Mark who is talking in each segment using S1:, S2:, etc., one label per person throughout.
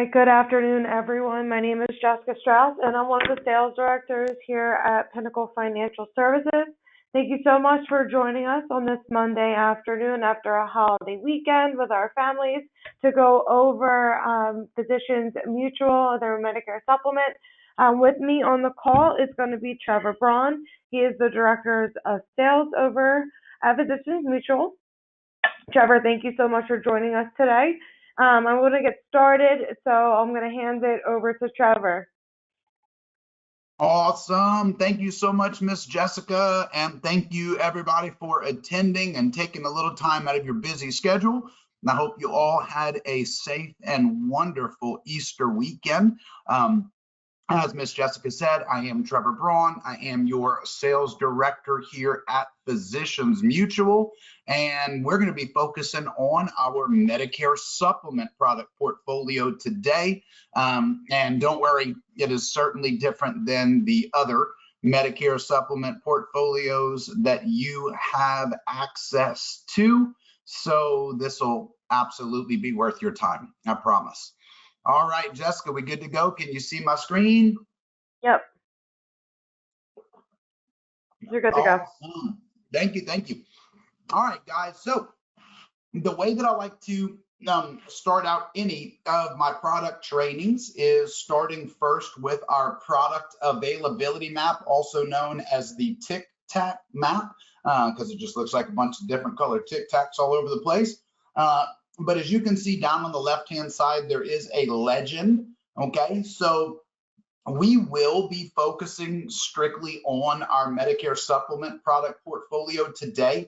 S1: Hi, good afternoon, everyone. My name is Jessica Strauss, and I'm one of the sales directors here at Pinnacle Financial Services. Thank you so much for joining us on this Monday afternoon after a holiday weekend with our families to go over Physicians Mutual, their Medicare supplement. With me on the call is going to be Trevor Braun. He is the Director of Sales over at Physicians Mutual. Trevor, thank you so much for joining us today. I'm going to get started, so I'm going to hand it over to Trevor.
S2: Awesome. Thank you so much, Miss Jessica, and thank you everybody for attending and taking a little time out of your busy schedule. And I hope you all had a safe and wonderful Easter weekend. As Miss Jessica said, I am Trevor Braun. I am your sales director here at Physicians Mutual, and we're going to be focusing on our Medicare supplement product portfolio today. And don't worry, it is certainly different than the other Medicare supplement portfolios that you have access to. So this will absolutely be worth your time, I promise. All right, Jessica, we good to go? Can you see my screen?
S1: Yep. You're good to go.
S2: Thank you, thank you. All right, guys, so the way that I like to start out any of my product trainings is starting first with our product availability map, also known as the Tic Tac map, because it just looks like a bunch of different colored Tic Tacs all over the place. But as you can see down on the left-hand side, there is a legend, okay? So we will be focusing strictly on our Medicare supplement product portfolio today.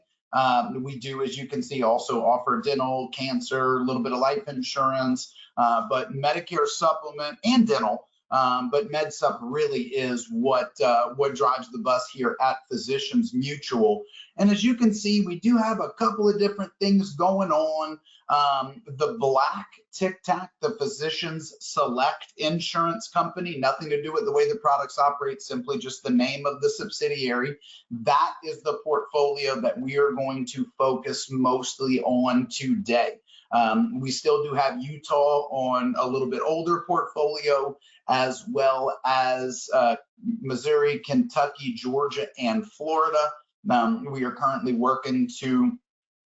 S2: We do, as you can see, also offer dental, cancer, a little bit of life insurance, but Medicare supplement and dental, but MedSup really is what drives the bus here at Physicians Mutual. And as you can see, we do have a couple of different things going on. The black Tic Tac, the Physicians Select Insurance Company, nothing to do with the way the products operate, simply just the name of the subsidiary. That is the portfolio that we are going to focus mostly on today. We still do have Utah on a little bit older portfolio, as well as Missouri, Kentucky, Georgia, and Florida. We are currently working to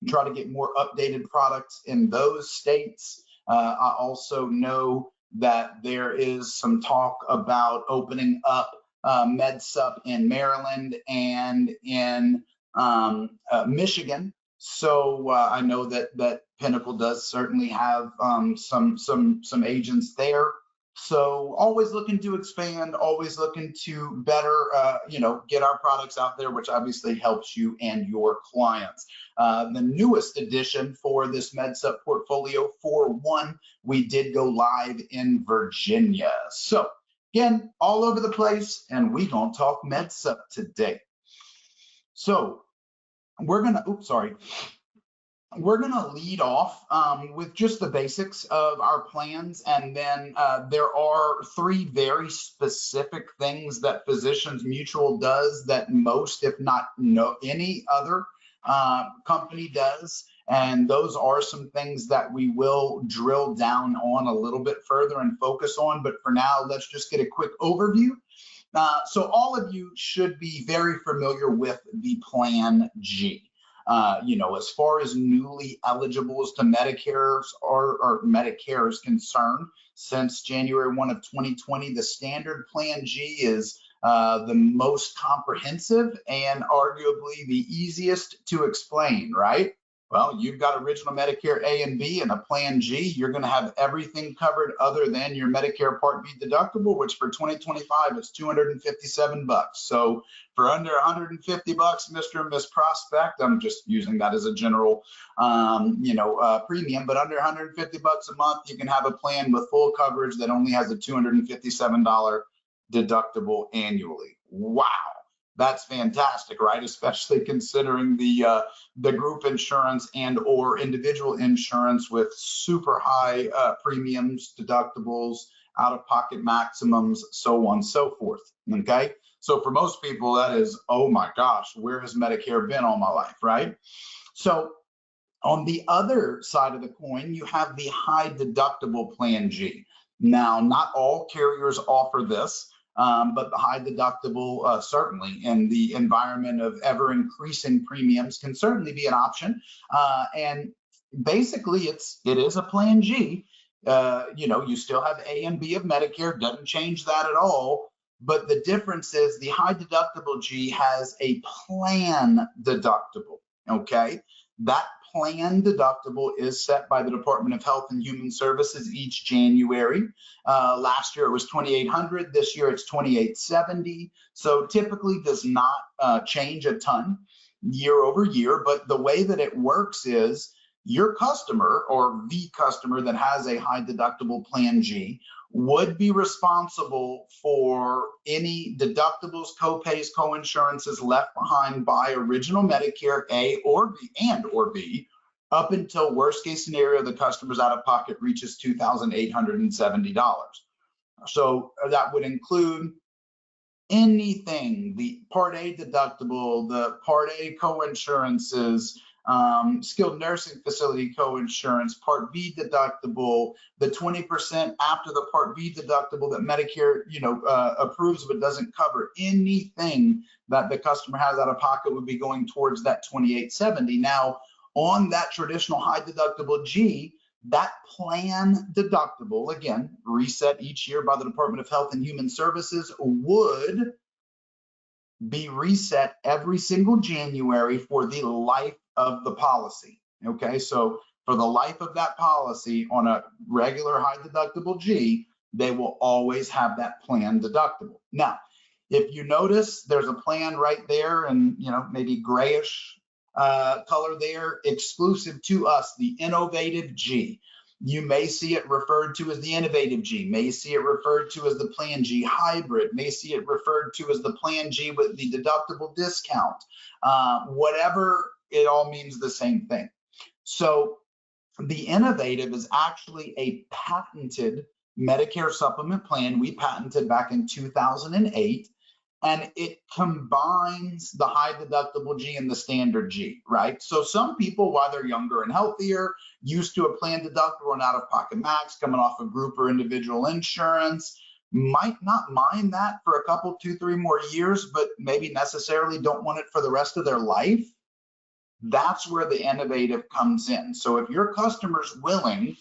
S2: try to get more updated products in those states. I also know that there is some talk about opening up MedSup in Maryland and in Michigan. So I know that Pinnacle does certainly have some agents there. So always looking to expand, always looking to better, get our products out there, which obviously helps you and your clients. The newest addition for this MedSup portfolio, for one, we did go live in Virginia. So again, all over the place, and we gonna talk MedSup today. So we're gonna, we're gonna lead off with just the basics of our plans, and then there are three very specific things that Physicians Mutual does that most, if not any other company does, and those are some things that we will drill down on a little bit further and focus on. But for now, let's just get a quick overview. So all of you should be very familiar with the Plan G. As far as newly eligibles to Medicare or Medicare is concerned, since January 1 of 2020, the standard Plan G is the most comprehensive and arguably the easiest to explain, right? Well, you've got original Medicare A and B and a Plan G. You're going to have everything covered other than your Medicare Part B deductible, which for 2025 is $257. So for under $150, Mr. and Miss Prospect, I'm just using that as a general, premium, but under $150 a month, you can have a plan with full coverage that only has a $257 deductible annually. Wow. That's fantastic, right? Especially considering the group insurance and or individual insurance with super high premiums, deductibles, out-of-pocket maximums, so on and so forth, okay? So for most people, that is, oh my gosh, where has Medicare been all my life, right? So on the other side of the coin, you have the high deductible Plan G. Now, not all carriers offer this, but the high deductible certainly, in the environment of ever increasing premiums, can certainly be an option. And basically, it is a Plan G. You still have A and B of Medicare, doesn't change that at all. But the difference is the high deductible G has a plan deductible. Okay, that plan deductible is set by the Department of Health and Human Services each January. Last year it was $2,800. This year it's $2,870. So typically does not change a ton year over year. But the way that it works is your customer, or the customer that has a high deductible Plan G, would be responsible for any deductibles, copays, coinsurances left behind by original Medicare A or B, up until worst case scenario, the customer's out of pocket reaches $2,870. So that would include anything, the Part A deductible, the Part A coinsurances, skilled nursing facility coinsurance, Part B deductible, the 20% after the Part B deductible that Medicare, approves but doesn't cover. Anything that the customer has out of pocket would be going towards that $2,870. Now, on that traditional high deductible G, that plan deductible, again, reset each year by the Department of Health and Human Services, would be reset every single January for the life of the policy. Okay, so for the life of that policy on a regular high deductible G, they will always have that plan deductible. Now, if you notice, there's a plan right there, and maybe grayish color there, exclusive to us, the Innovative G. You may see it referred to as the Innovative G, may see it referred to as the Plan G Hybrid, may see it referred to as the Plan G with the deductible discount. Whatever, it all means the same thing. So the Innovative is actually a patented Medicare supplement plan we patented back in 2008. And it combines the high deductible G and the standard G, right? So some people, while they're younger and healthier, used to a plan deductible and out-of-pocket max, coming off of group or individual insurance, might not mind that for a couple, 2-3 more years, but maybe necessarily don't want it for the rest of their life. That's where the Innovative comes in. So if your customer's willing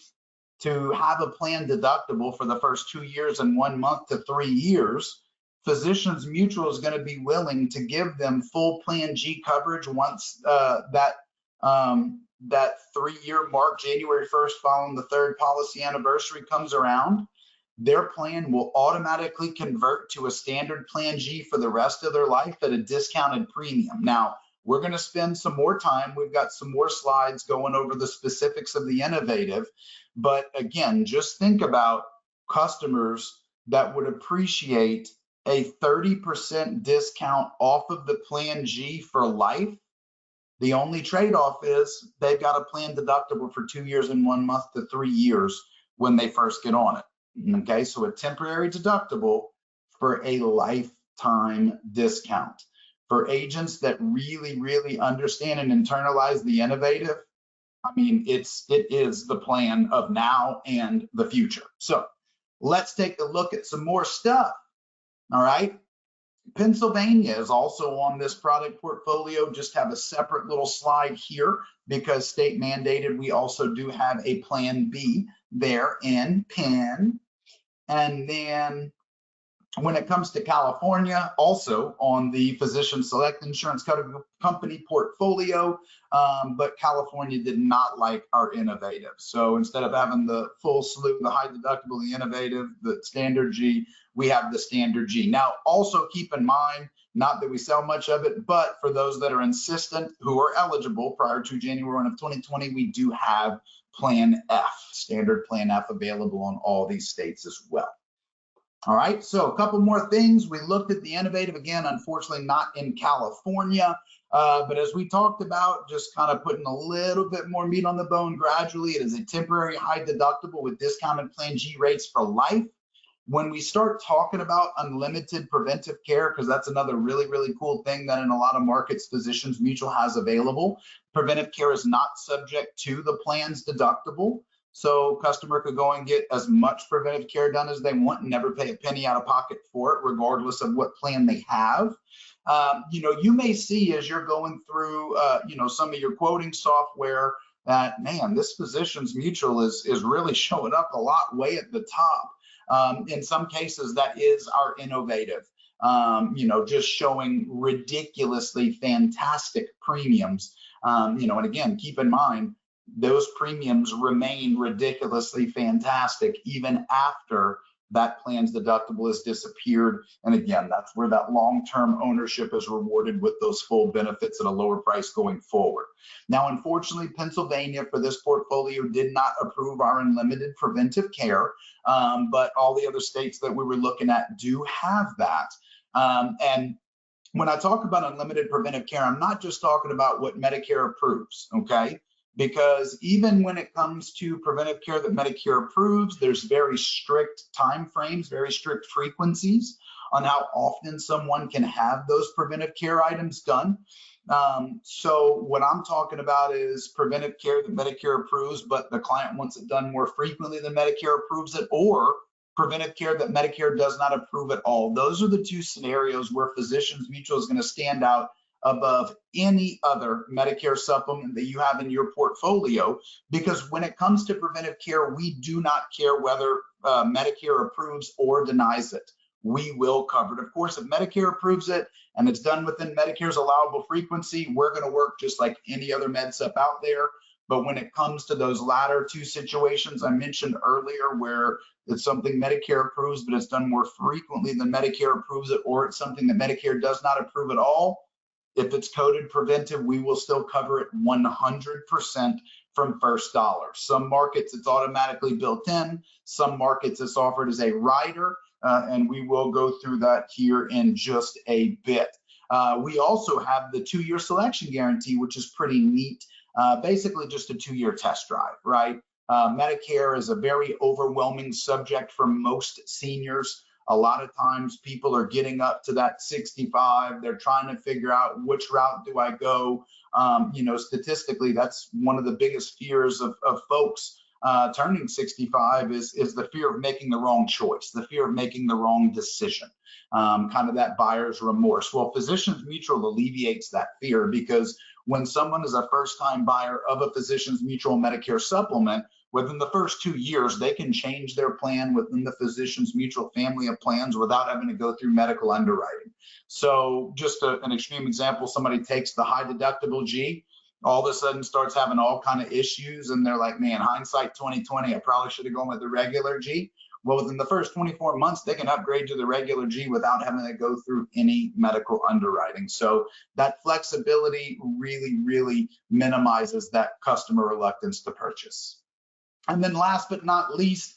S2: to have a plan deductible for the first 2 years and 1 month to 3 years, Physicians Mutual is going to be willing to give them full Plan G coverage once that 3-year mark, January 1st, following the third policy anniversary, comes around. Their plan will automatically convert to a standard Plan G for the rest of their life at a discounted premium. Now, we're going to spend some more time. We've got some more slides going over the specifics of the Innovative. But again, just think about customers that would appreciate a 30% discount off of the Plan G for life. The only trade-off is they've got a plan deductible for 2 years and 1 month to 3 years when they first get on it. Okay, so a temporary deductible for a lifetime discount. For agents that really, really understand and internalize the Innovative, I mean, it is the plan of now and the future. So let's take a look at some more stuff. All right. Pennsylvania is also on this product portfolio. Just have a separate little slide here because state mandated. We also do have a Plan B there in Penn. And then when it comes to California, also on the Physician Select Insurance Company portfolio, but California did not like our Innovative. So instead of having the full slew, the high deductible, the Innovative, the standard G, we have the standard G. Now, also keep in mind, not that we sell much of it, but for those that are insistent who are eligible prior to January 1 of 2020, we do have Plan F, standard Plan F, available on all these states as well. All right, so a couple more things. We looked at the Innovative, again, unfortunately not in California, but as we talked about, just kind of putting a little bit more meat on the bone gradually. It is a temporary high deductible with discounted Plan G rates for life. When we start talking about unlimited preventive care, because that's another really, really cool thing that in a lot of markets Physicians Mutual has available, preventive care is not subject to the plan's deductible. So customer could go and get as much preventive care done as they want and never pay a penny out of pocket for it, regardless of what plan they have. You may see as you're going through, some of your quoting software that, man, this Physicians Mutual is really showing up a lot way at the top. In some cases, that is our innovative, just showing ridiculously fantastic premiums. And again, keep in mind, those premiums remain ridiculously fantastic even after that plan's deductible has disappeared. And again, that's where that long-term ownership is rewarded with those full benefits at a lower price going forward. Now, unfortunately, Pennsylvania for this portfolio did not approve our unlimited preventive care, but all the other states that we were looking at do have that. And when I talk about unlimited preventive care, I'm not just talking about what Medicare approves, okay? Because even when it comes to preventive care that Medicare approves, there's very strict time frames, very strict frequencies on how often someone can have those preventive care items done. So what I'm talking about is preventive care that Medicare approves, but the client wants it done more frequently than Medicare approves it, or preventive care that Medicare does not approve at all. Those are the two scenarios where Physicians Mutual is going to stand out above any other Medicare supplement that you have in your portfolio, because when it comes to preventive care, we do not care whether Medicare approves or denies it. We will cover it. Of course, if Medicare approves it and it's done within Medicare's allowable frequency, we're going to work just like any other med sup out there. But when it comes to those latter two situations I mentioned earlier, where it's something Medicare approves, but it's done more frequently than Medicare approves it, or it's something that Medicare does not approve at all, if it's coded preventive, we will still cover it 100% from first dollar. Some markets it's automatically built in. Some markets it's offered as a rider, and we will go through that here in just a bit. We also have the 2-year selection guarantee, which is pretty neat. Basically just a 2-year test drive, right? Medicare is a very overwhelming subject for most seniors. A lot of times people are getting up to that 65. They're trying to figure out which route do I go. Statistically, that's one of the biggest fears of folks turning 65 is the fear of making the wrong choice, the fear of making the wrong decision, kind of that buyer's remorse. Well, Physicians Mutual alleviates that fear, because when someone is a first-time buyer of a Physicians Mutual Medicare supplement, within the first 2 years, they can change their plan within the Physicians Mutual family of plans without having to go through medical underwriting. So just an extreme example, somebody takes the high deductible G, all of a sudden starts having all kind of issues, and they're like, man, hindsight 2020, I probably should have gone with the regular G. Well, within the first 24 months, they can upgrade to the regular G without having to go through any medical underwriting. So that flexibility really, really minimizes that customer reluctance to purchase. And then last but not least,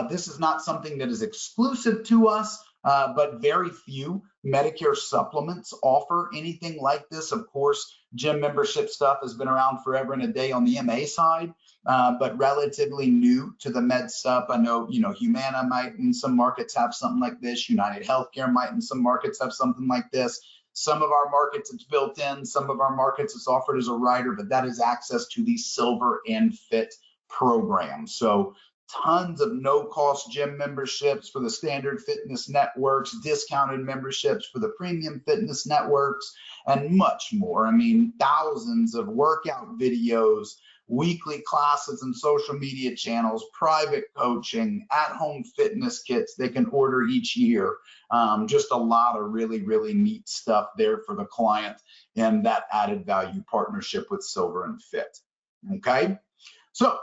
S2: this is not something that is exclusive to us, but very few Medicare supplements offer anything like this. Of course, gym membership stuff has been around forever and a day on the MA side, but relatively new to the med sup. I know, Humana might in some markets have something like this. United Healthcare might in some markets have something like this. Some of our markets it's built in, some of our markets it's offered as a rider, but that is access to the Silver and Fit program. So tons of no-cost gym memberships for the standard fitness networks, discounted memberships for the premium fitness networks, and much more. I mean, thousands of workout videos, weekly classes and social media channels, private coaching, at-home fitness kits they can order each year. Just a lot of really, really neat stuff there for the client and that added value partnership with Silver and Fit. Okay, so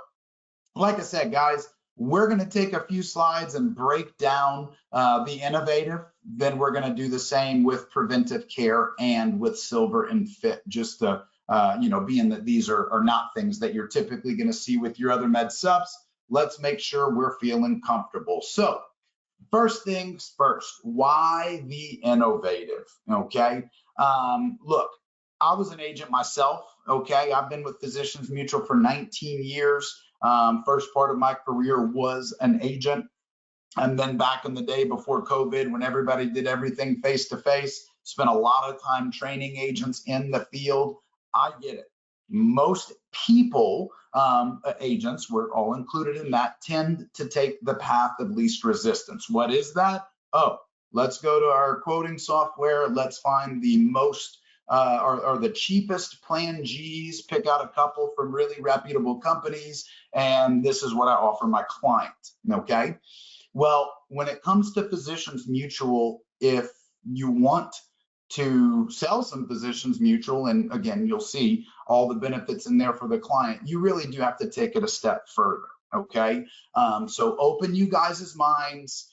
S2: like I said, guys, we're going to take a few slides and break down the innovative. Then we're going to do the same with preventive care and with Silver and Fit, just to, being that these are not things that you're typically going to see with your other med subs. Let's make sure we're feeling comfortable. So first things first, why the innovative? Okay. Look, I was an agent myself. Okay. I've been with Physicians Mutual for 19 years. First part of my career was an agent. And then back in the day before COVID, when everybody did everything face-to-face, spent a lot of time training agents in the field. I get it. most people, agents, we're all included in that, tend to take the path of least resistance. What is that? Oh, let's go to our quoting software. Let's find the most or the cheapest plan Gs, pick out a couple from really reputable companies, and this is what I offer my client, okay? Well, when it comes to Physicians Mutual, if you want to sell some Physicians Mutual, and again, you'll see all the benefits in there for the client, you really do have to take it a step further, okay? So open you guys' minds,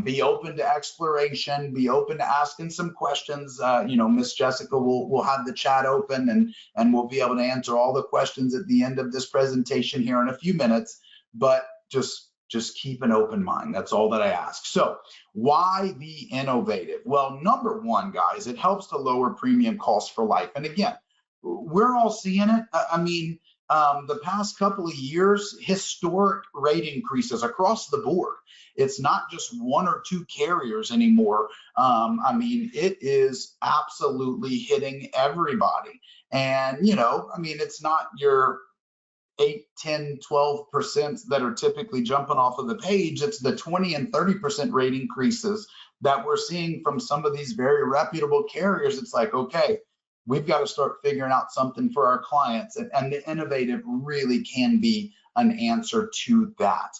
S2: be open to exploration, be open to asking some questions. Miss Jessica will have the chat open, and we'll be able to answer all the questions at the end of this presentation here in a few minutes, but just keep an open mind. That's all that I ask. So why be innovative? Well, number one, guys, it helps to lower premium costs for life. And again, we're all seeing it. I mean, the past couple of years, historic rate increases across the board. It's not just one or two carriers anymore. I mean, it is absolutely hitting everybody. And, it's not your 8, 10, 12% that are typically jumping off of the page. It's the 20 and 30% rate increases that we're seeing from some of these very reputable carriers. It's like, okay, we've got to start figuring out something for our clients, and the innovative really can be an answer to that.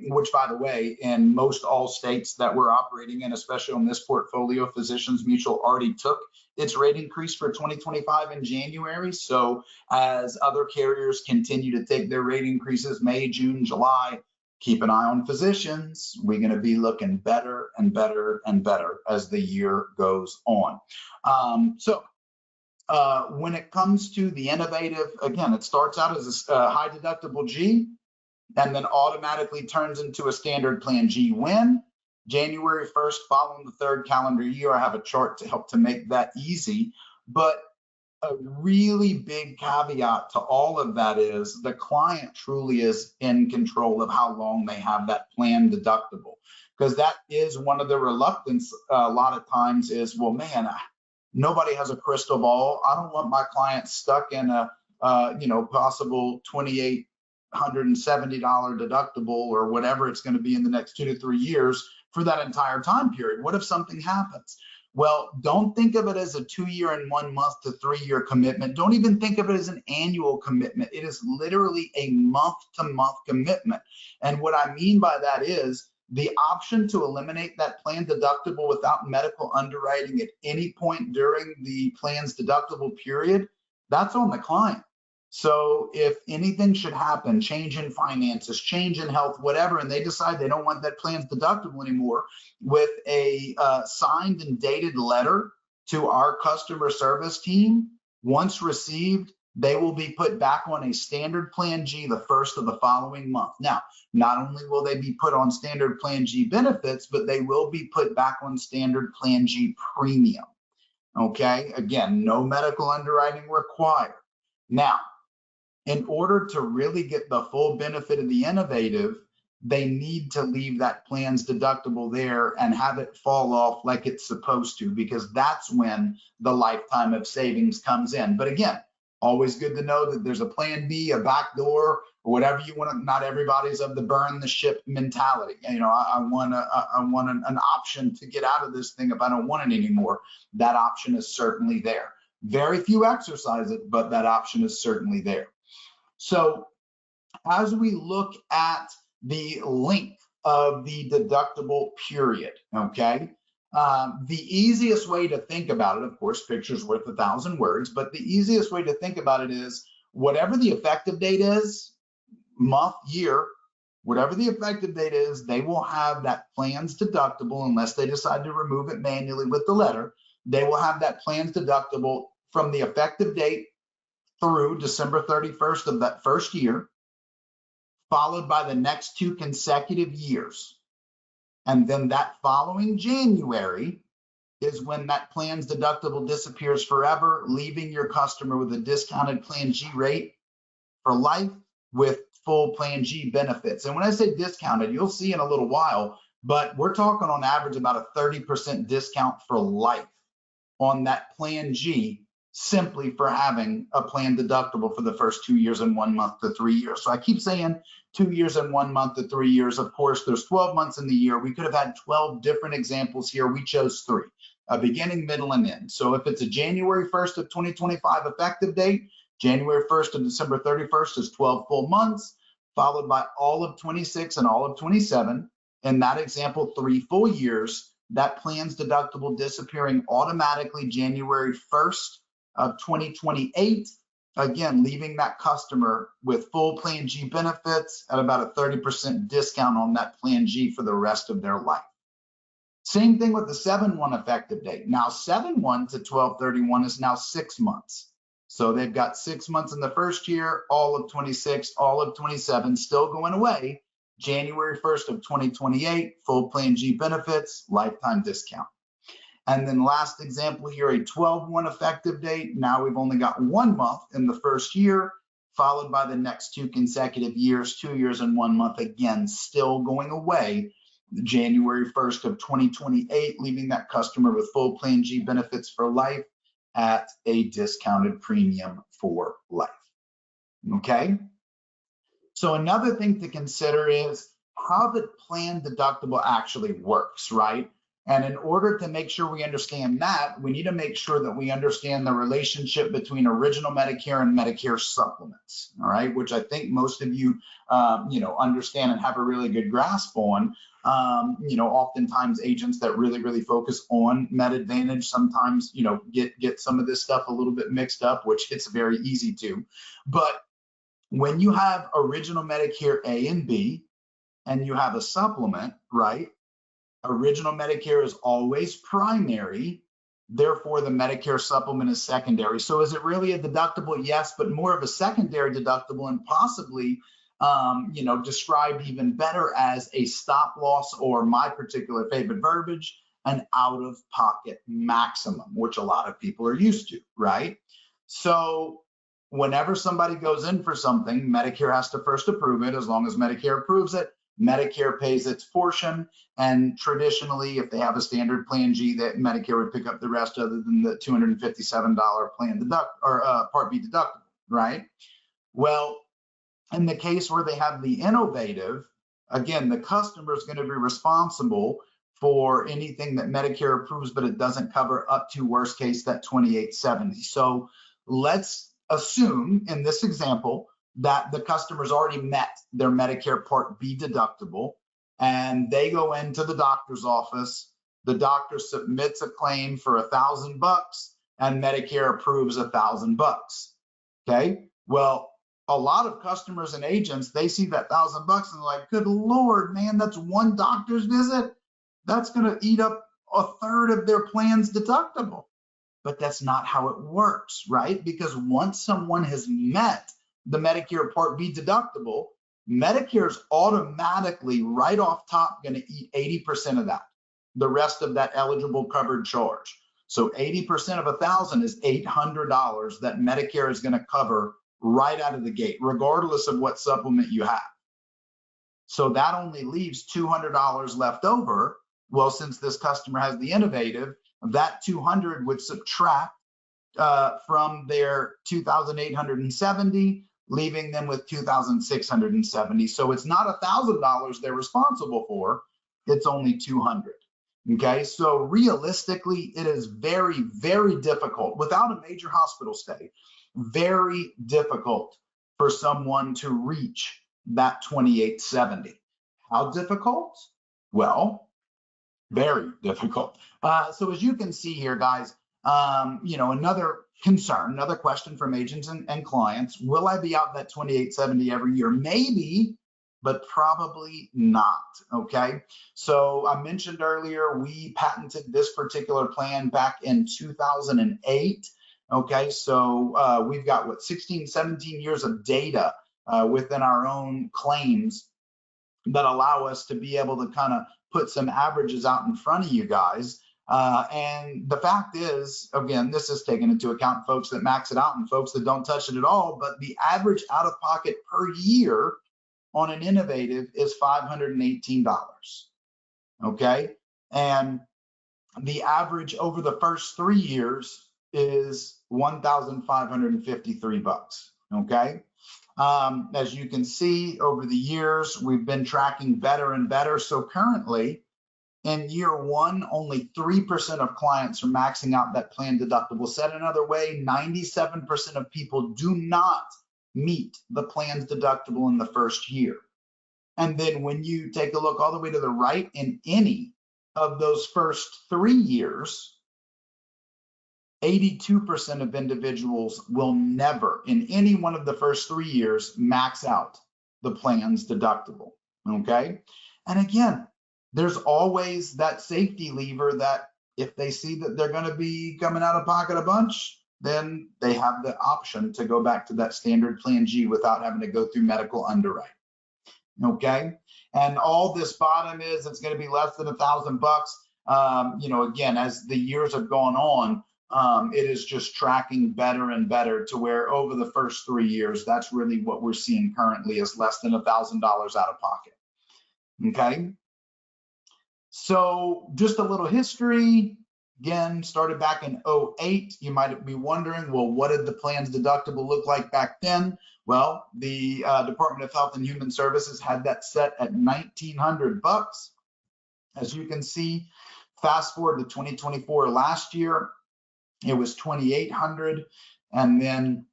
S2: Which, by the way, in most all states that we're operating in, especially on this portfolio, Physicians Mutual already took its rate increase for 2025 in January. So as other carriers continue to take their rate increases, May, June, July, keep an eye on Physicians. We're going to be looking better and better and better as the year goes on. When it comes to the innovative, again, it starts out as a high deductible G, and then automatically turns into a standard plan G when January 1st, following the third calendar year. I have a chart to help to make that easy. But a really big caveat to all of that is the client truly is in control of how long they have that plan deductible, because that is one of the reluctance a lot of times is, well, man, nobody has a crystal ball. I don't want my client stuck in a possible $2,870 deductible or whatever it's going to be in the next 2 to 3 years for that entire time period. What if something happens? Well, don't think of it as a 2-year and 1 month to 3-year commitment. Don't even think of it as an annual commitment. It is literally a month-to-month commitment. And what I mean by that is the option to eliminate that plan deductible without medical underwriting at any point during the plan's deductible period, that's on the client. So if anything should happen, change in finances, change in health, whatever, and they decide they don't want that plan's deductible anymore, with a signed and dated letter to our customer service team, once received, they will be put back on a standard plan G the first of the following month. Now, not only will they be put on standard plan G benefits, but they will be put back on standard plan G premium. Okay, again, no medical underwriting required. Now, in order to really get the full benefit of the innovative, they need to leave that plan's deductible there and have it fall off like it's supposed to, because that's when the lifetime of savings comes in. But again, always good to know that there's a plan B, a back door, or whatever you want. Not everybody's of the burn the ship mentality. I want an option to get out of this thing if I don't want it anymore. That option is certainly there. Very few exercise it, but that option is certainly there. So as we look at the length of the deductible period, okay, the easiest way to think about it, of course, picture's worth 1,000 words, but the easiest way to think about it is whatever the effective date is, month, year, whatever the effective date is, they will have that plan's deductible, unless they decide to remove it manually with the letter. They will have that plan's deductible from the effective date through December 31st of that first year, followed by the next 2 consecutive years. And then that following January is when that plan's deductible disappears forever, leaving your customer with a discounted plan G rate for life with full plan G benefits. And when I say discounted, you'll see in a little while, but we're talking on average about a 30% discount for life on that plan G simply for having a planned deductible for the first 2 years and 1 month to 3 years. So I keep saying 2 years and 1 month to 3 years. Of course, there's 12 months in the year. We could have had 12 different examples here. We chose 3, a beginning, middle, and end. So if it's a January 1st of 2025 effective date, January 1st to December 31st is 12 full months, followed by all of 26 and all of 27. In that example, 3 full years. That plan's deductible disappearing automatically January 1st of 2028, again, leaving that customer with full Plan G benefits at about a 30% discount on that Plan G for the rest of their life. Same thing with the 7/1 effective date. Now 7/1 to 12/31 is now 6 months. So they've got 6 months in the first year, all of 26, all of 27, still going away. January 1st of 2028, full Plan G benefits, lifetime discount. And then last example here, a 12/1 effective date. Now we've only got 1 month in the first year, followed by the next 2 consecutive years, 2 years and 1 month, again, still going away. January 1st of 2028, leaving that customer with full Plan G benefits for life at a discounted premium for life. Okay? So another thing to consider is how the plan deductible actually works, right? And in order to make sure we understand that, we need to make sure that we understand the relationship between original Medicare and Medicare supplements, all right? Which I think most of you, understand and have a really good grasp on. Oftentimes agents that really focus on Med Advantage sometimes, get some of this stuff a little bit mixed up, which it's very easy to. But when you have original Medicare A and B, and you have a supplement, right? Original Medicare is always primary, therefore the Medicare supplement is secondary. So is it really a deductible? Yes, but more of a secondary deductible, and possibly, described even better as a stop loss, or my particular favorite verbiage, an out-of-pocket maximum, which a lot of people are used to, right? So whenever somebody goes in for something, Medicare has to first approve it. As long as Medicare approves it, Medicare pays its portion, and traditionally, if they have a standard Plan G, that Medicare would pick up the rest, other than the $257 Part B deductible, right? Well, in the case where they have the innovative, again, the customer is going to be responsible for anything that Medicare approves, but it doesn't cover up to, worst case, that $2,870. So let's assume in this example that the customer's already met their Medicare Part B deductible, and they go into the doctor's office. The doctor submits a claim for $1,000, and Medicare approves $1,000. Okay, well, a lot of customers and agents, they see that $1,000 and they're like, good Lord, man, that's one doctor's visit. That's going to eat up a third of their plan's deductible. But that's not how it works, right? Because once someone has met the Medicare Part B deductible, Medicare's automatically right off top going to eat 80% of that, the rest of that eligible covered charge. So 80% of $1,000 is $800 that Medicare is going to cover right out of the gate, regardless of what supplement you have. So that only leaves $200 left over. Well, since this customer has the innovative, that $200 would subtract from their $2,870, leaving them with $2,670. So it's not $1,000 they're responsible for, it's only $200. Okay, so realistically, it is very, very difficult without a major hospital stay, very difficult for someone to reach that $2,870. How difficult? Well, very difficult. So as you can see here, guys, another concern, another question from agents and clients, will I be out that $2,870 every year? Maybe, but probably not, okay? So I mentioned earlier, we patented this particular plan back in 2008, okay? So we've got, 16, 17 years of data within our own claims that allow us to be able to kind of put some averages out in front of you guys. And the fact is, again, this is taken into account folks that max it out and folks that don't touch it at all, but the average out of pocket per year on an innovative is $518, okay? And the average over the first 3 years is $1,553. Okay. As you can see, over the years, we've been tracking better and better. So currently, in year one, only 3% of clients are maxing out that plan deductible. Said another way, 97% of people do not meet the plan's deductible in the first year. And then when you take a look all the way to the right, in any of those first 3 years, 82% of individuals will never, in any one of the first 3 years, max out the plan's deductible. Okay. And again, there's always that safety lever that if they see that they're going to be coming out of pocket a bunch, then they have the option to go back to that standard plan G without having to go through medical underwrite. Okay. And all this bottom is, it's going to be less than $1,000. You know, again, as the years have gone on, it is just tracking better and better to where over the first 3 years, that's really what we're seeing currently is less than $1,000 out of pocket. Okay. So just a little history. Again, started back in 2008. You might be wondering, well, what did the plan's deductible look like back then? Well, the Department of Health and Human Services had that set at $1,900. As you can see, fast forward to 2024 last year, it was $2,800, and then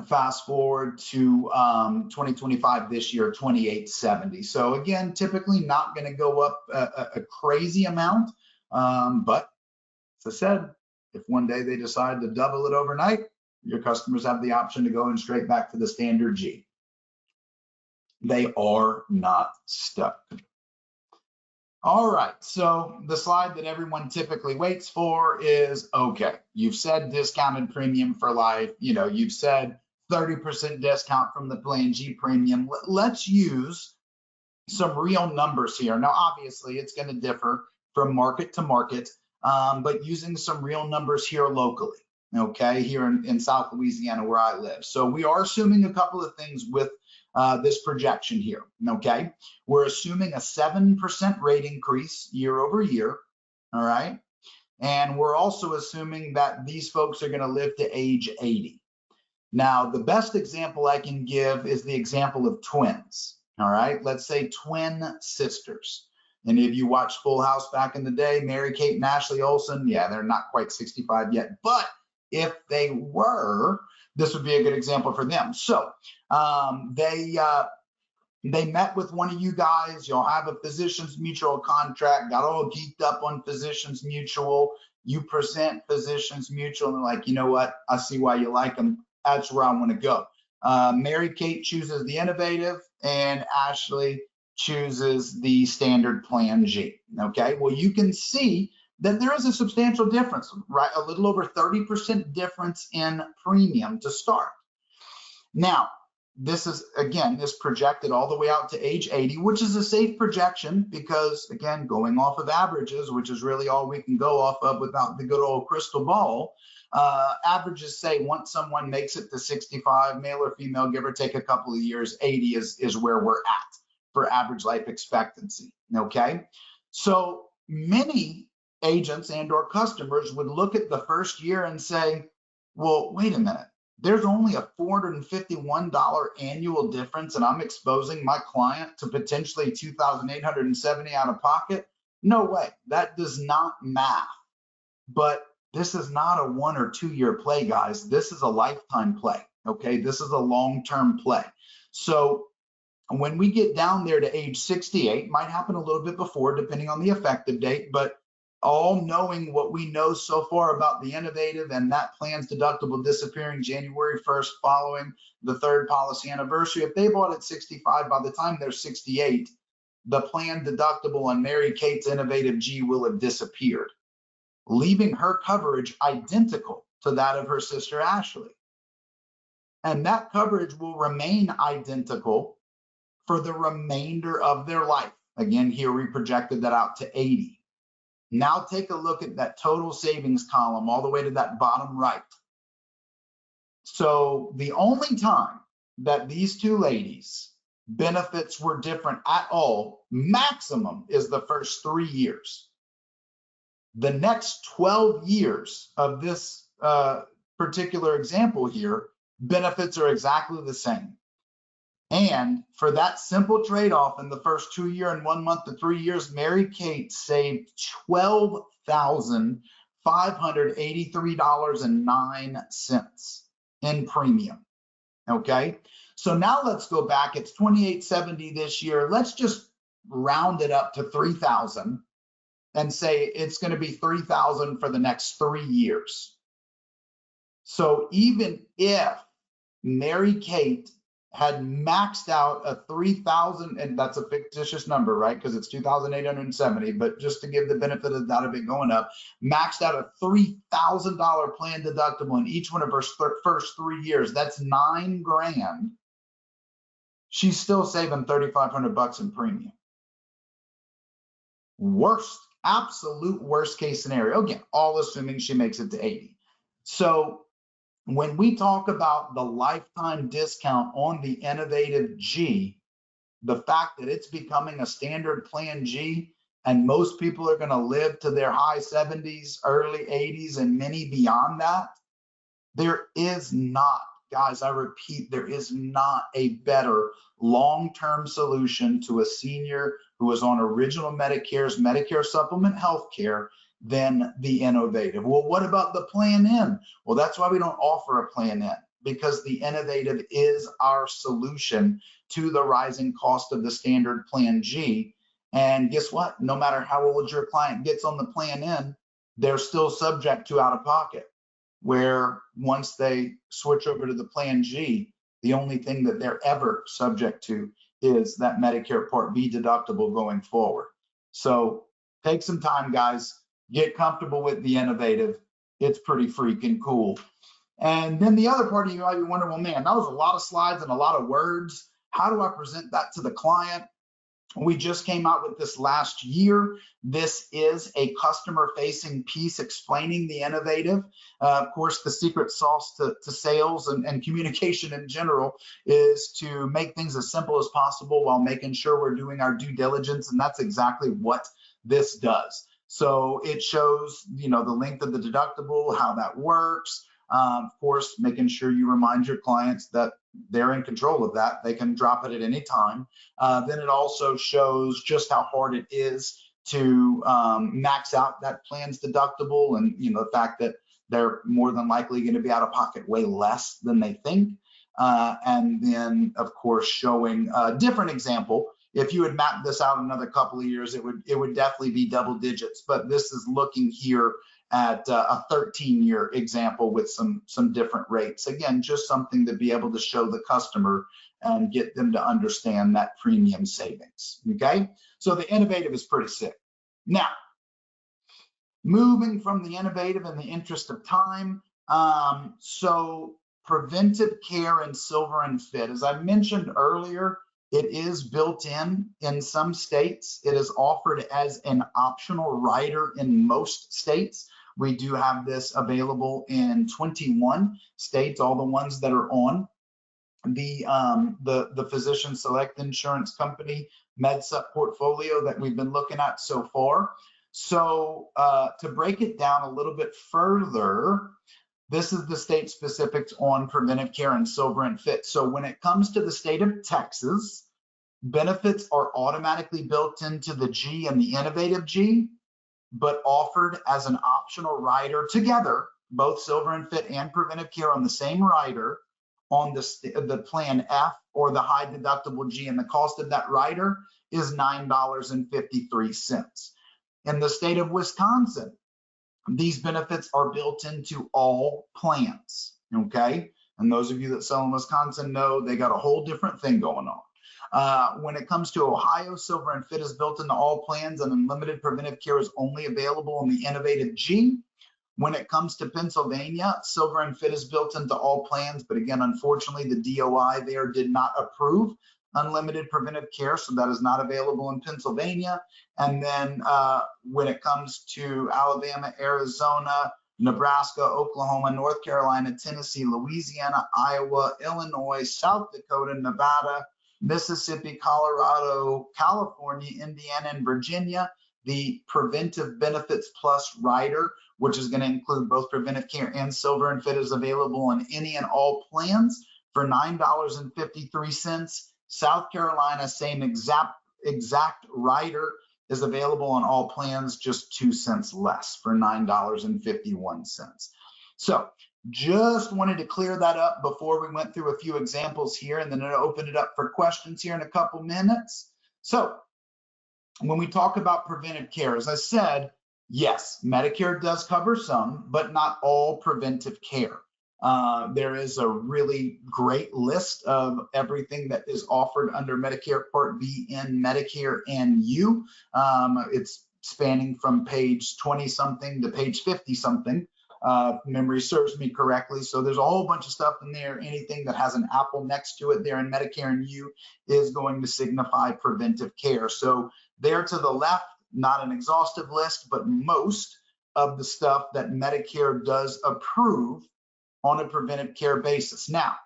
S2: fast forward to 2025 this year, $2,870. So again, typically not going to go up a crazy amount, but as I said, if one day they decide to double it overnight, your customers have the option to go in straight back to the standard G. They are not stuck. All right, so the slide that everyone typically waits for is, okay, you've said discounted premium for life, you know, you've said 30% discount from the plan G premium. Let's use some real numbers here. Now, obviously, it's going to differ from market to market, but using some real numbers here locally, okay, here in South Louisiana where I live. So we are assuming a couple of things with this projection here, okay? We're assuming a 7% rate increase year over year, all right? And we're also assuming that these folks are gonna live to age 80. Now, the best example I can give is the example of twins, all right? Let's say twin sisters. Any of you watched Full House back in the day, Mary Kate and Ashley Olsen? Yeah, they're not quite 65 yet, but if they were, this would be a good example for them. So they met with one of you guys. You'll have a Physicians Mutual contract, got all geeked up on Physicians Mutual. You present Physicians Mutual, and they're like, you know what? I see why you like them. That's where I want to go. Mary Kate chooses the innovative, and Ashley chooses the standard plan G. Okay, well, you can see that there is a substantial difference, right? A little over 30% difference in premium to start. Now, this is, again, this projected all the way out to age 80, which is a safe projection because, again, going off of averages, which is really all we can go off of without the good old crystal ball, averages say once someone makes it to 65, male or female, give or take a couple of years, 80 is where we're at for average life expectancy, okay? So many agents and or customers would look at the first year and say, well, wait a minute, there's only a $451 annual difference and I'm exposing my client to potentially $2,870 out of pocket? No way, that does not math. But this is not a 1 or 2 year play, guys. This is a lifetime play, okay? This is a long-term play. So when we get down there to age 68, might happen a little bit before, depending on the effective date, but all knowing what we know so far about the innovative and that plan's deductible disappearing January 1st following the 3rd policy anniversary, if they bought at 65, by the time they're 68, the plan deductible on Mary Kate's innovative G will have disappeared, leaving her coverage identical to that of her sister Ashley. And that coverage will remain identical for the remainder of their life. Again, here we projected that out to 80. Now take a look at that total savings column all the way to that bottom right. So the only time that these two ladies' benefits were different at all, maximum, is the first 3 years. The next 12 years of this particular example here, benefits are exactly the same. And for that simple trade-off in the first 2 year and 1 month to 3 years, Mary Kate saved $12,583.09 in premium. Okay, so now let's go back. It's $2,870 this year. Let's just round it up to $3,000 and say it's going to be $3,000 for the next 3 years. So even if Mary Kate had maxed out a 3,000, and that's a fictitious number, right? Because it's 2,870, but just to give the benefit of the doubt of it going up, maxed out a $3,000 plan deductible in each one of her first 3 years. That's $9,000. She's still saving $3,500 in premium. Absolute worst case scenario. Again, all assuming she makes it to 80. So when we talk about the lifetime discount on the Innovative G, the fact that it's becoming a standard plan G, and most people are going to live to their high 70s, early 80s, and many beyond that, there is not, guys, I repeat, there is not a better long-term solution to a senior who is on original Medicare's Medicare supplement health care than the Innovative. Well, what about the Plan N? Well, that's why we don't offer a Plan N, because the Innovative is our solution to the rising cost of the standard Plan G. And guess what? No matter how old your client gets on the Plan N, they're still subject to out-of-pocket, where once they switch over to the Plan G, the only thing that they're ever subject to is that Medicare Part B deductible going forward. So take some time, guys. Get comfortable with the Innovative. It's pretty freaking cool. And then the other part of you might be wondering, well, man, that was a lot of slides and a lot of words. How do I present that to the client? We just came out with this last year. This is a customer-facing piece explaining the Innovative. Of course, the secret sauce to sales and communication in general is to make things as simple as possible while making sure we're doing our due diligence, and that's exactly what this does. So it shows, the length of the deductible, how that works. Of course, making sure you remind your clients that they're in control of that. They can drop it at any time. Then it also shows just how hard it is to max out that plan's deductible, and the fact that they're more than likely going to be out of pocket way less than they think. And then, of course, showing a different example. If you had mapped this out another couple of years, it would definitely be double digits. But this is looking here at a 13-year example with some different rates. Again, just something to be able to show the customer and get them to understand that premium savings. Okay, so the Innovative is pretty sick. Now, moving from the Innovative in the interest of time, so preventive care and Silver and Fit, as I mentioned earlier, it is built in some states. It is offered as an optional rider in most states. We do have this available in 21 states, all the ones that are on the Physician Select Insurance Company MedSup portfolio that we've been looking at so far. So to break it down a little bit further, this is the state specifics on preventive care and Silver and Fit. So when it comes to the state of Texas, benefits are automatically built into the G and the Innovative G, but offered as an optional rider together, both Silver and Fit and preventive care on the same rider on the Plan F or the high deductible G, and the cost of that rider is $9.53. In the state of Wisconsin, these benefits are built into all plans, okay? And those of you that sell in Wisconsin know they got a whole different thing going on. When it comes to Ohio, Silver and Fit is built into all plans, and unlimited preventive care is only available in the Innovative G. When it comes to Pennsylvania, Silver and Fit is built into all plans, but again, unfortunately, the DOI there did not approve unlimited preventive care, so that is not available in Pennsylvania. And then when it comes to Alabama, Arizona, Nebraska, Oklahoma, North Carolina, Tennessee, Louisiana, Iowa, Illinois, South Dakota, Nevada, Mississippi, Colorado, California, Indiana, and Virginia, the Preventive Benefits Plus rider which is going to include both preventive care and silver and fit, is available on any and all plans for $9.53. South Carolina, same exact rider is available on all plans, just 2 cents less for $9.51. So just wanted to clear that up before we went through a few examples here, and then I'll open it up for questions here in a couple minutes. So when we talk about preventive care, as I said, yes, Medicare does cover some, but not all preventive care. There is a really great list of everything that is offered under Medicare Part B and Medicare and U. It's spanning from page 20-something to page 50-something. Memory serves me correctly. So there's a whole bunch of stuff in there. Anything that has an apple next to it there in Medicare and U is going to signify preventive care. So there to the left, not an exhaustive list, but most of the stuff that Medicare does approve on a preventive care basis. Now,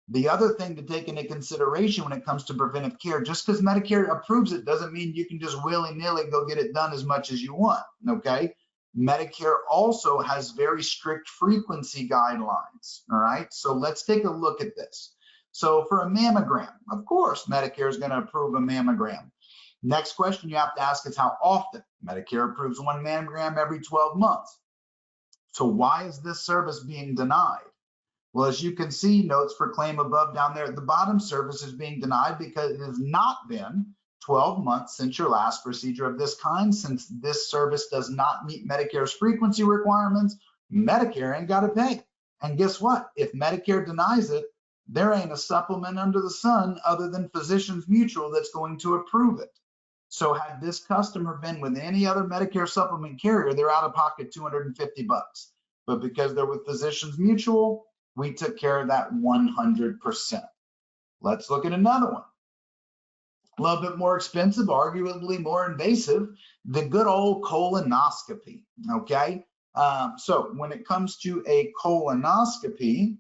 S2: the other thing to take into consideration when it comes to preventive care, just because Medicare approves it doesn't mean you can just willy-nilly go get it done as much as you want, okay? Medicare also has very strict frequency guidelines, all right? So let's take a look at this. So for a mammogram, of course, Medicare is going to approve a mammogram. Next question you have to ask is how often. Medicare approves one mammogram every 12 months. So why is this service being denied? Well, as you can see, notes for claim above down there at the bottom, service is being denied because it has not been 12 months since your last procedure of this kind. Since this service does not meet Medicare's frequency requirements, Medicare ain't got to pay. And guess what? If Medicare denies it, there ain't a supplement under the sun other than Physicians Mutual that's going to approve it. So had this customer been with any other Medicare supplement carrier, they're out of pocket $250. But because they're with Physicians Mutual, we took care of that 100%. Let's look at another one. A little bit more expensive, arguably more invasive, the good old colonoscopy, okay? So when it comes to a colonoscopy,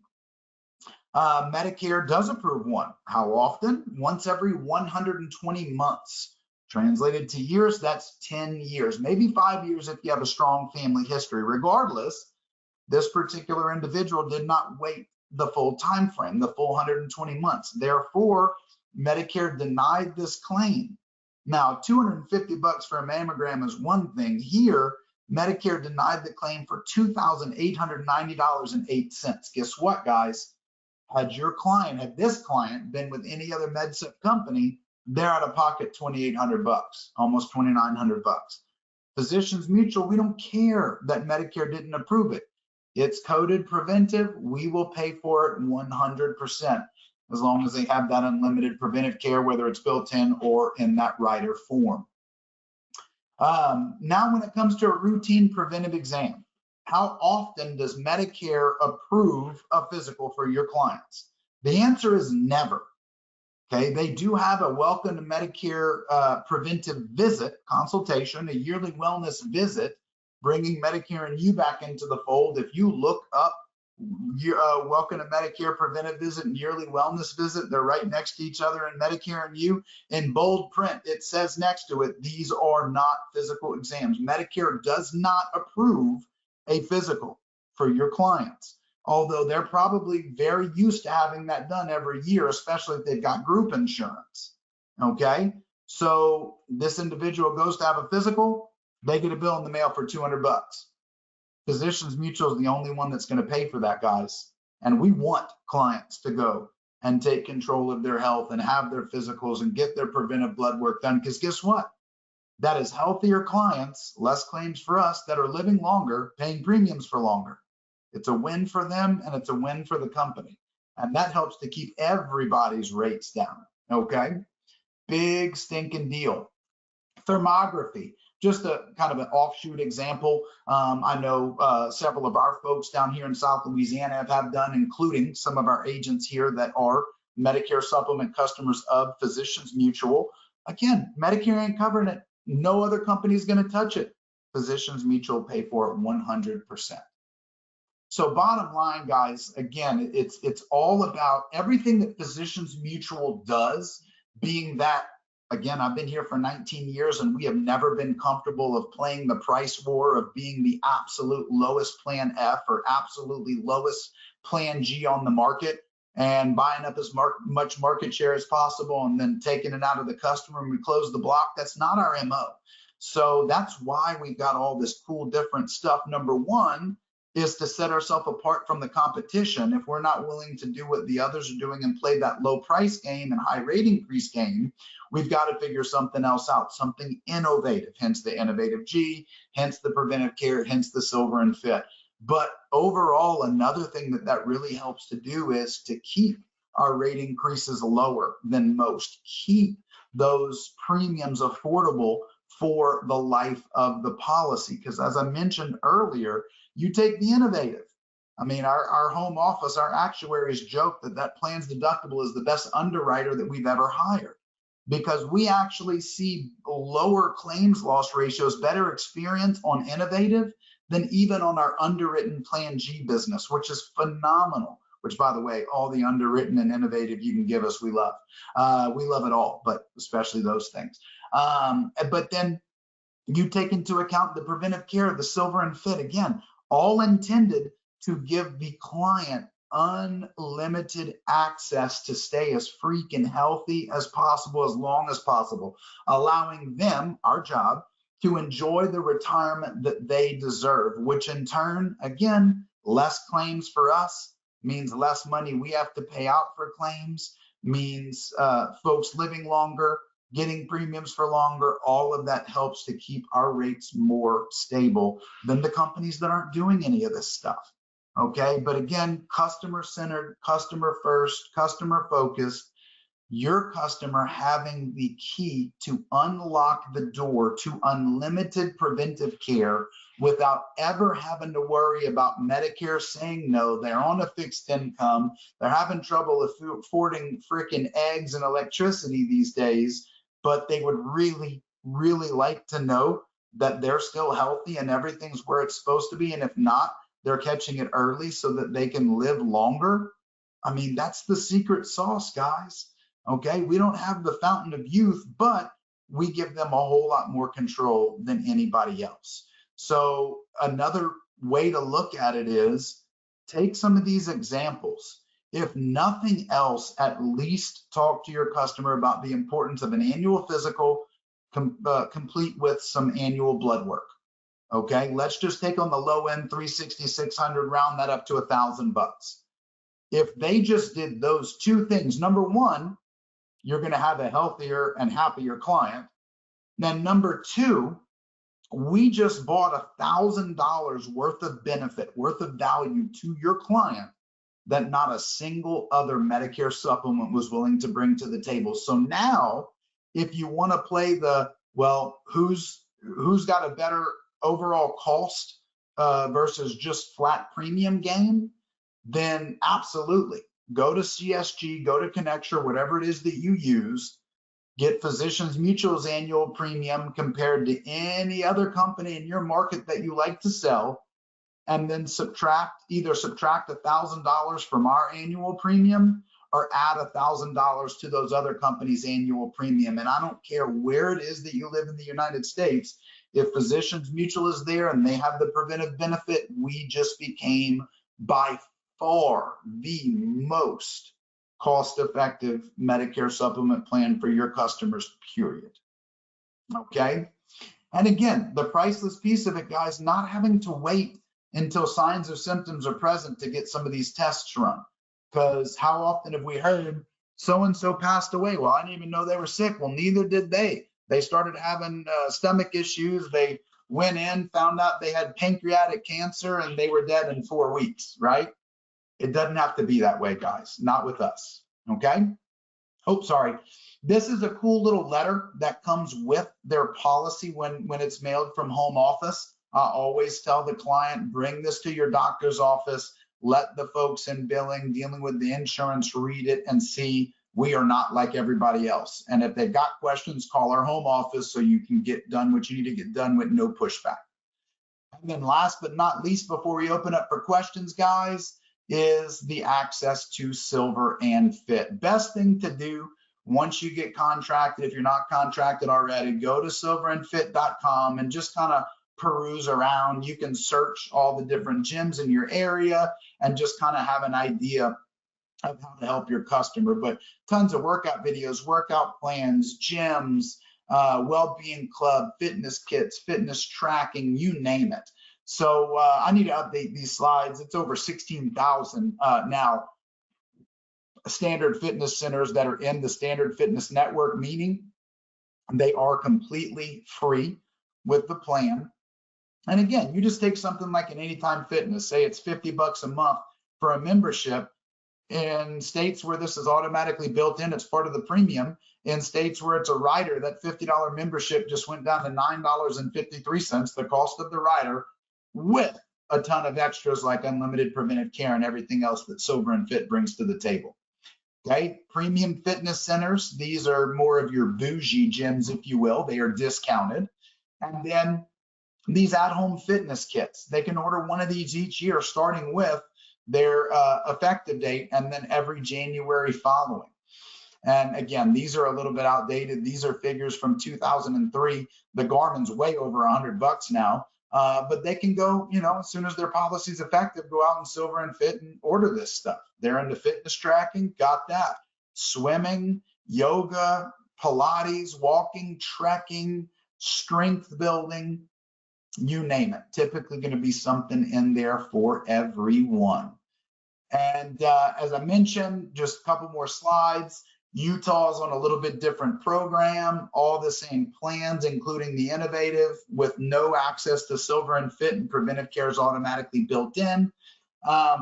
S2: Medicare does approve one. How often? Once every 120 months. Translated to years, that's 10 years, maybe 5 years if you have a strong family history. Regardless, this particular individual did not wait the full time frame, the full 120 months. Therefore, Medicare denied this claim. Now, $250 for a mammogram is one thing. Here, Medicare denied the claim for $2,890.08. Guess what, guys? Had this client been with any other MedSip company, they're out of pocket $2,800, almost $2,900. Physicians Mutual, we don't care that Medicare didn't approve it. It's coded preventive. We will pay for it 100%, as long as they have that unlimited preventive care, whether it's built in or in that rider form. Now, when it comes to a routine preventive exam, how often does Medicare approve a physical for your clients? The answer is never. Okay, they do have a welcome to Medicare preventive visit consultation, a yearly wellness visit, bringing Medicare and you back into the fold. If you look up welcome to Medicare preventive visit and yearly wellness visit, they're right next to each other in Medicare and you. In bold print, it says next to it, these are not physical exams. Medicare does not approve a physical for your clients, although they're probably very used to having that done every year, especially if they've got group insurance, okay? So this individual goes to have a physical, they get a bill in the mail for $200. Physicians Mutual is the only one that's gonna pay for that, guys. And we want clients to go and take control of their health and have their physicals and get their preventive blood work done, because guess what? That is healthier clients, less claims for us, that are living longer, paying premiums for longer. It's a win for them and it's a win for the company. And that helps to keep everybody's rates down, okay? Big stinking deal. Thermography, just a kind of an offshoot example. I know several of our folks down here in South Louisiana have done, including some of our agents here that are Medicare supplement customers of Physicians Mutual. Again, Medicare ain't covering it. No other company is going to touch it. Physicians Mutual pay for it 100%. So bottom line, guys, again, it's all about everything that Physicians Mutual does, being that Again, I've been here for 19 years and we have never been comfortable of playing the price war of being the absolute lowest plan F or absolutely lowest plan G on the market and buying up as much market share as possible and then taking it out of the customer and we close the block. That's not our MO. So that's why we've got all this cool different stuff. Number one is to set ourselves apart from the competition. If we're not willing to do what the others are doing and play that low price game and high rate increase game, we've got to figure something else out, something innovative, hence the innovative G, hence the preventive care, hence the silver and fit. But overall, another thing that really helps to do is to keep our rate increases lower than most, keep those premiums affordable for the life of the policy. Because as I mentioned earlier, you take the innovative. I mean, our home office, our actuaries joke that plan's deductible is the best underwriter that we've ever hired because we actually see lower claims loss ratios, better experience on innovative than even on our underwritten plan G business, which is phenomenal. Which, by the way, all the underwritten and innovative you can give us, we love. We love it all, but especially those things. But then you take into account the preventive care, the silver and fit, again, all intended to give the client unlimited access to stay as freaking healthy as possible, as long as possible, allowing them, our job, to enjoy the retirement that they deserve, which in turn, again, less claims for us means less money we have to pay out for claims, means folks living longer, getting premiums for longer. All of that helps to keep our rates more stable than the companies that aren't doing any of this stuff. Okay, but again, customer centered, customer first, customer focused, your customer having the key to unlock the door to unlimited preventive care without ever having to worry about Medicare saying no. They're on a fixed income. They're having trouble affording freaking eggs and electricity these days, but they would really, really like to know that they're still healthy and everything's where it's supposed to be. And if not, they're catching it early so that they can live longer. I mean, that's the secret sauce, guys. Okay, we don't have the fountain of youth, but we give them a whole lot more control than anybody else. So another way to look at it is take some of these examples. If nothing else, at least talk to your customer about the importance of an annual physical complete with some annual blood work. Okay, let's just take on the low end 360, 600, round that up to $1,000. If they just did those two things, number one, you're going to have a healthier and happier client. Then number two, we just bought $1,000 worth of benefit, worth of value to your client that not a single other Medicare supplement was willing to bring to the table. So now, if you want to play the, well, who's got a better overall cost versus just flat premium game, then absolutely. Go to CSG, go to Connecture, whatever it is that you use, get Physicians Mutual's annual premium compared to any other company in your market that you like to sell, and then either subtract $1,000 from our annual premium or add $1,000 to those other companies' annual premium. And I don't care where it is that you live in the United States, if Physicians Mutual is there and they have the preventive benefit, we just became by far the most cost-effective Medicare supplement plan for your customers, period. Okay? And again, the priceless piece of it, guys, not having to wait until signs or symptoms are present to get some of these tests run. Because how often have we heard so-and-so passed away? Well, I didn't even know they were sick. Well, neither did they. They started having stomach issues. They went in, found out they had pancreatic cancer, and they were dead in 4 weeks, right? It doesn't have to be that way, guys. Not with us, okay? Oh, sorry. This is a cool little letter that comes with their policy when it's mailed from home office. I always tell the client, bring this to your doctor's office. Let the folks in billing, dealing with the insurance, read it and see we are not like everybody else. And if they've got questions, call our home office so you can get done what you need to get done with no pushback. And then last but not least, before we open up for questions, guys, is the access to silver and fit. Best thing to do Once you get contracted, if you're not contracted already, go to silverandfit.com and just kind of peruse around. You can search all the different gyms in your area and just kind of have an idea of how to help your customer. But tons of workout videos, workout plans, gyms, well-being club, fitness kits, fitness tracking, you name it. So I need to update these slides. It's over 16,000 now standard fitness centers that are in the Standard Fitness Network, meaning they are completely free with the plan. And again, you just take something like an Anytime Fitness, say it's $50 a month for a membership. In states where this is automatically built in, it's part of the premium. In states where it's a rider, that $50 membership just went down to $9.53, the cost of the rider, with a ton of extras like unlimited preventive care and everything else that Sober and Fit brings to the table. Okay, premium fitness centers, these are more of your bougie gyms, if you will. They are discounted. And then these at-home fitness kits, they can order one of these each year, starting with their effective date and then every January following. And again, these are a little bit outdated. These are figures from 2003. The Garmin's way over $100 now, but they can go, you know, as soon as their policy is effective, go out and Silver and Fit and order this stuff. They're into fitness tracking, got that. Swimming, yoga, Pilates, walking, trekking, strength building, you name it. Typically going to be something in there for everyone. And as I mentioned, just a couple more slides. Utah's on a little bit different program, all the same plans, including the innovative, with no access to Silver and Fit, and preventive care is automatically built in.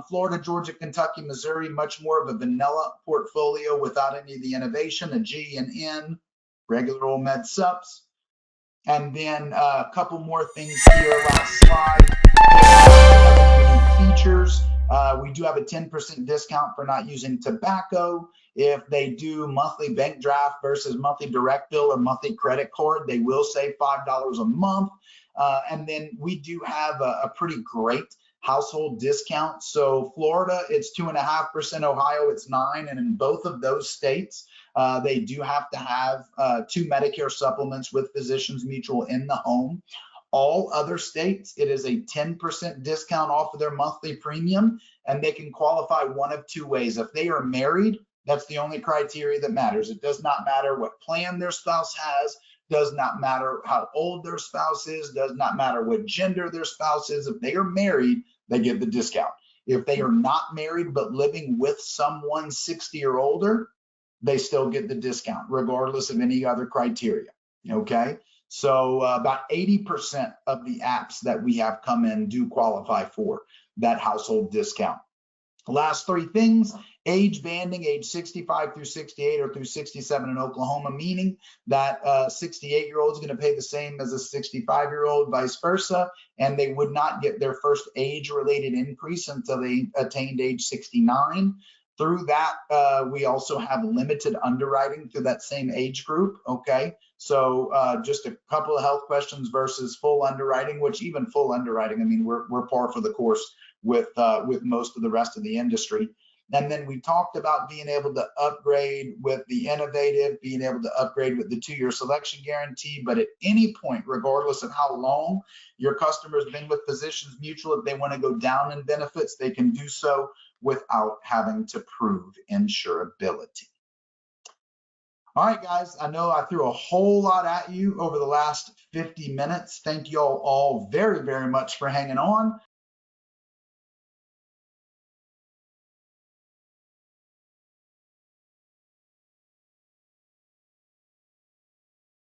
S2: Florida, Georgia, Kentucky, Missouri, much more of a vanilla portfolio without any of the innovation, a G and N, regular old med sups. And then a couple more things here, last slide. Features. We do have a 10% discount for not using tobacco. If they do monthly bank draft versus monthly direct bill or monthly credit card, they will save $5 a month. And then we do have a pretty great household discount. So Florida, it's 2.5%, Ohio, it's 9%. And in both of those states, they do have to have 2 Medicare supplements with Physicians Mutual in the home. All other states, it is a 10% discount off of their monthly premium, and they can qualify one of 2 ways. If they are married, that's the only criteria that matters. It does not matter what plan their spouse has, does not matter how old their spouse is, does not matter what gender their spouse is. If they are married, they get the discount. If they are not married but living with someone 60 or older, they still get the discount, regardless of any other criteria, okay? So about 80% of the apps that we have come in do qualify for that household discount. Last 3 things, age banding, age 65 through 68 or through 67 in Oklahoma, meaning that 68-year-old is going to pay the same as a 65-year-old, vice versa, and they would not get their first age-related increase until they attained age 69. Through that, we also have limited underwriting through that same age group, okay? So just a couple of health questions versus full underwriting, which even full underwriting, I mean, we're par for the course with most of the rest of the industry. And then we talked about being able to upgrade with the innovative, being able to upgrade with the 2-year selection guarantee. But at any point, regardless of how long your customer's been with Physicians Mutual, if they want to go down in benefits, they can do so without having to prove insurability. All right, guys, I know I threw a whole lot at you over the last 50 minutes. Thank you all very, very much for hanging on.